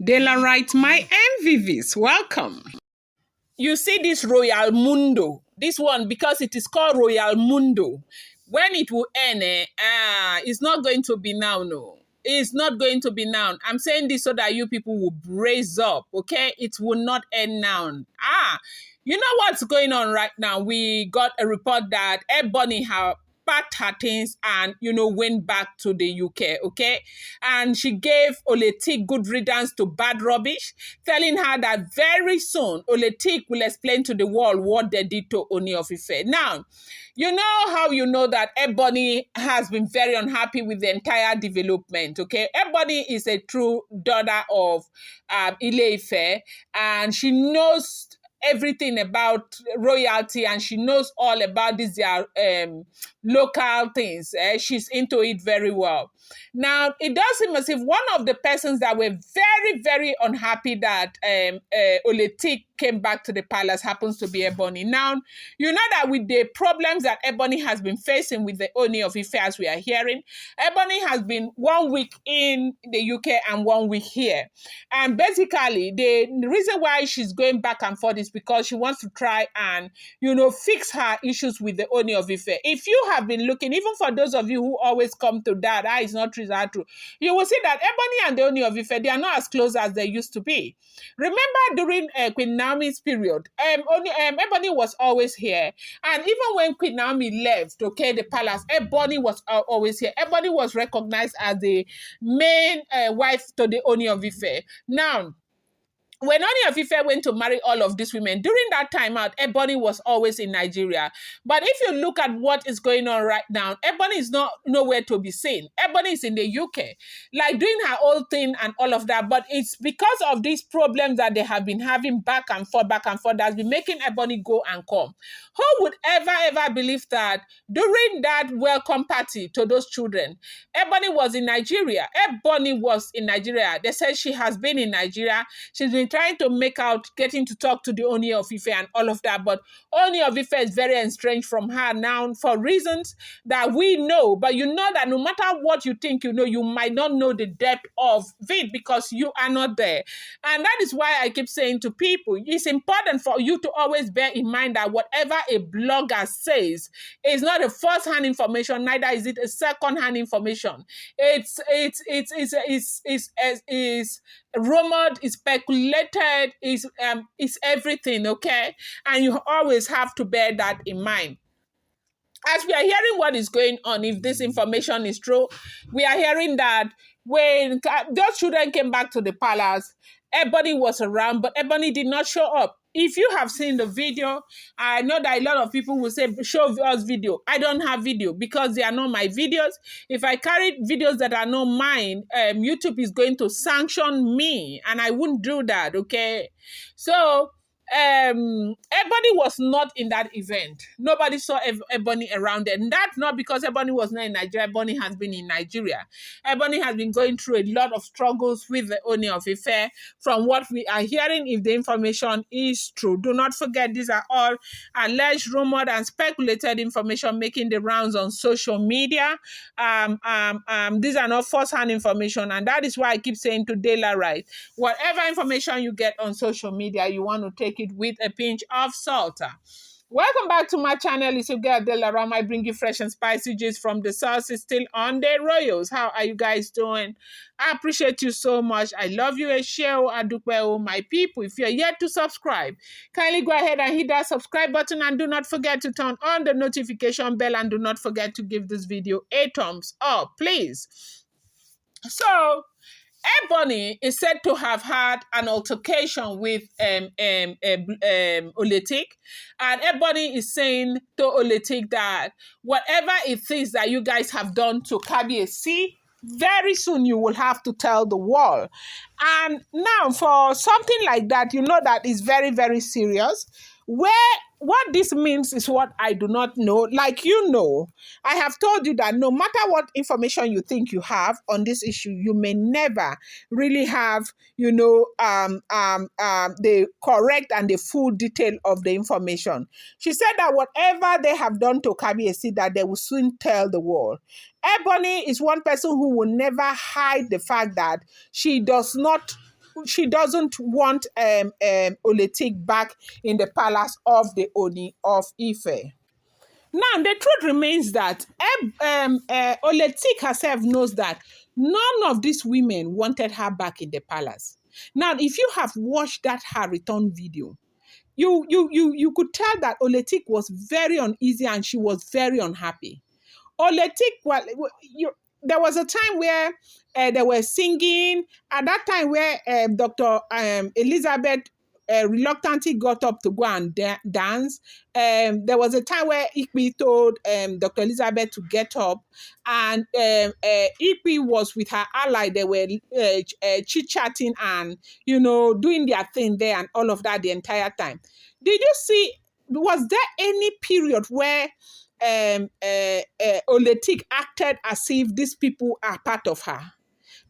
Daylight, my MVVs, welcome. You see this Royal Mundo, this one, because it is called Royal Mundo. When it will end, it's not going to be now, no. It's not going to be now. I'm saying this so that you people will brace up, okay? It will not end now. You know what's going on right now? We got a report that Ebony have packed her things and, went back to the UK, okay? And she gave Oletik good riddance to bad rubbish, telling her that very soon Oletik will explain to the world what they did to Ooni of Ife. Now, you know how you know that Ebony has been very unhappy with the entire development, okay? Ebony is a true daughter of Ile Ife, and she knows everything about royalty, and she knows all about these local things. She's into it very well. Now, it does seem as if one of the persons that were very, very unhappy that Oletik came back to the palace happens to be Ebony. Now, you know that with the problems that Ebony has been facing with the Ooni of Ife, as we are hearing, Ebony has been 1 week in the UK and 1 week here. And basically, the reason why she's going back and forth is because she wants to try and, fix her issues with the Ooni of Ife. If you have been looking, even for those of you who always come to that, it's not true, it's true, you will see that Ebony and the Ooni of Ife, they are not as close as they used to be. Remember during Queen Naomi's period, Ebony was always here. And even when Queen Naomi left, okay, the palace, Ebony was always here. Ebony was recognized as the main wife to the Ooni of Ife. Now, when Ooni of Ife went to marry all of these women, during that time out, Ebony was always in Nigeria. But if you look at what is going on right now, Ebony is nowhere to be seen. Ebony is in the UK, like doing her own thing and all of that. But it's because of these problems that they have been having back and forth, that's been making Ebony go and come. Who would ever believe that during that welcome party to those children, Ebony was in Nigeria? Ebony was in Nigeria. They said she has been in Nigeria. She's been trying to make out, getting to talk to the Ooni of Ife and all of that. But Ooni of Ife is very estranged from her now for reasons that we know. But you know that no matter what you think you know, you might not know the depth of it because you are not there. And that is why I keep saying to people, it's important for you to always bear in mind that whatever a blogger says is not a first-hand information, neither is it a second-hand information. It's rumored, is speculated, is everything, okay? And you always have to bear that in mind. As we are hearing what is going on, if this information is true, we are hearing that when those children came back to the palace, Ebony was around, but Ebony did not show up. If you have seen the video, I know that a lot of people will say, show us video. I don't have video because they are not my videos. If I carry videos that are not mine, YouTube is going to sanction me, and I wouldn't do that, okay? So, Ebony was not in that event. Nobody saw Ebony around there. And that's not because Ebony was not in Nigeria. Ebony has been in Nigeria. Ebony has been going through a lot of struggles with the Ooni of Ife. From what we are hearing, if the information is true, do not forget these are all alleged, rumored, and speculated information making the rounds on social media. These are not first-hand information, and that is why I keep saying to Daylight, whatever information you get on social media, you want to take it with a pinch of salt. Welcome back to my channel. It's your girl Delaram. I bring you fresh and spicy gist from the source. It's still on the Royals. How are you guys doing? I appreciate you so much. I love you. My people. If you're yet to subscribe, kindly go ahead and hit that subscribe button, and do not forget to turn on the notification bell, and do not forget to give this video a thumbs up, please. So, Ebony is said to have had an altercation with Oletik, and Ebony is saying to Oletik that whatever it is that you guys have done to Kabiyesi, very soon you will have to tell the world. And now for something like that, you know that is very, very serious. What this means is what I do not know. Like, I have told you that no matter what information you think you have on this issue, you may never really have, the correct and the full detail of the information. She said that whatever they have done to Kabiyesi, that they will soon tell the world. Ebony is one person who will never hide the fact that she does not she doesn't want Oletik back in the palace of the Ooni of Ife. Now, the truth remains that Oletik herself knows that none of these women wanted her back in the palace. Now, if you have watched that her return video, you could tell that Oletik was very uneasy and she was very unhappy. Oletik, well, there was a time where they were singing. At that time, where Dr. Elizabeth reluctantly got up to go and dance. There was a time where Ikpi told Dr. Elizabeth to get up, and Ikpi was with her ally. They were chit-chatting and, doing their thing there and all of that the entire time. Did you see, was there any period where Oletik acted as if these people are part of her?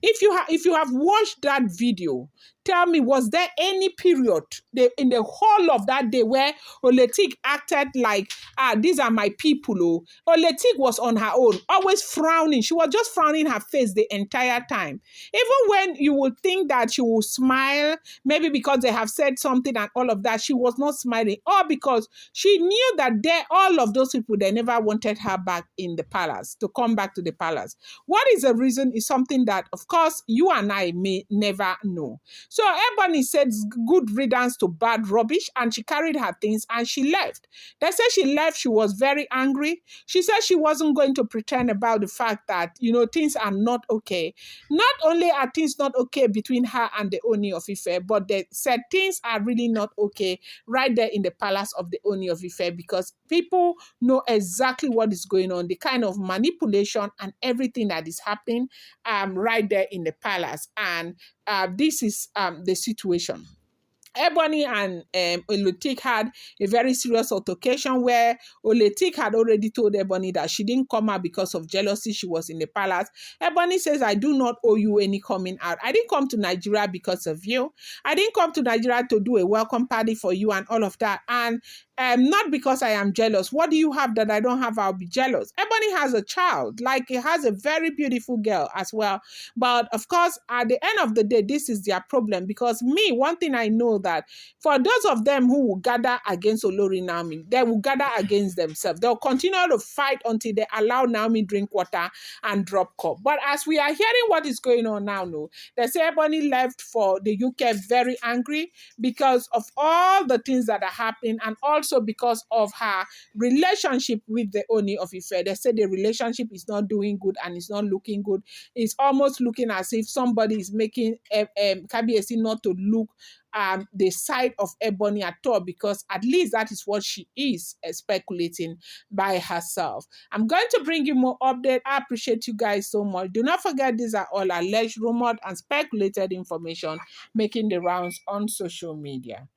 If you have watched that video, tell me, was there any period in the whole of that day where Oletik acted like, these are my people? Oh, Oletik was on her own, always frowning. She was just frowning her face the entire time. Even when you would think that she will smile, maybe because they have said something and all of that, she was not smiling. Or because she knew that all of those people, they never wanted her back in the palace, to come back to the palace. What is the reason is something that, of course, you and I may never know. So Ebony said good riddance to bad rubbish, and she carried her things and she left. They said she left, she was very angry. She said she wasn't going to pretend about the fact that, things are not okay. Not only are things not okay between her and the Ooni of Ife, but they said things are really not okay right there in the palace of the Ooni of Ife, because people know exactly what is going on, the kind of manipulation and everything that is happening right there in the palace. And this is the situation. Ebony and Oletik had a very serious altercation where Oletik had already told Ebony that she didn't come out because of jealousy. She was in the palace. Ebony says, I do not owe you any coming out. I didn't come to Nigeria because of you. I didn't come to Nigeria to do a welcome party for you and all of that. And not because I am jealous. What do you have that I don't have? I'll be jealous. Ebony has a child. Like, he has a very beautiful girl as well. But of course, at the end of the day, this is their problem. Because one thing I know, that for those of them who will gather against Olori Naomi, they will gather against themselves. They'll continue to fight until they allow Naomi drink water and drop cup. But as we are hearing what is going on now, they say Ebony left for the UK very angry because of all the things that are happening, and also because of her relationship with the Ooni of Ife. They say the relationship is not doing good and it's not looking good. It's almost looking as if somebody is making Kabiyesi not to look the side of Ebony at all, because at least that is what she is speculating by herself. I'm going to bring you more update. I appreciate you guys so much. Do not forget, these are all alleged, rumored, and speculated information making the rounds on social media.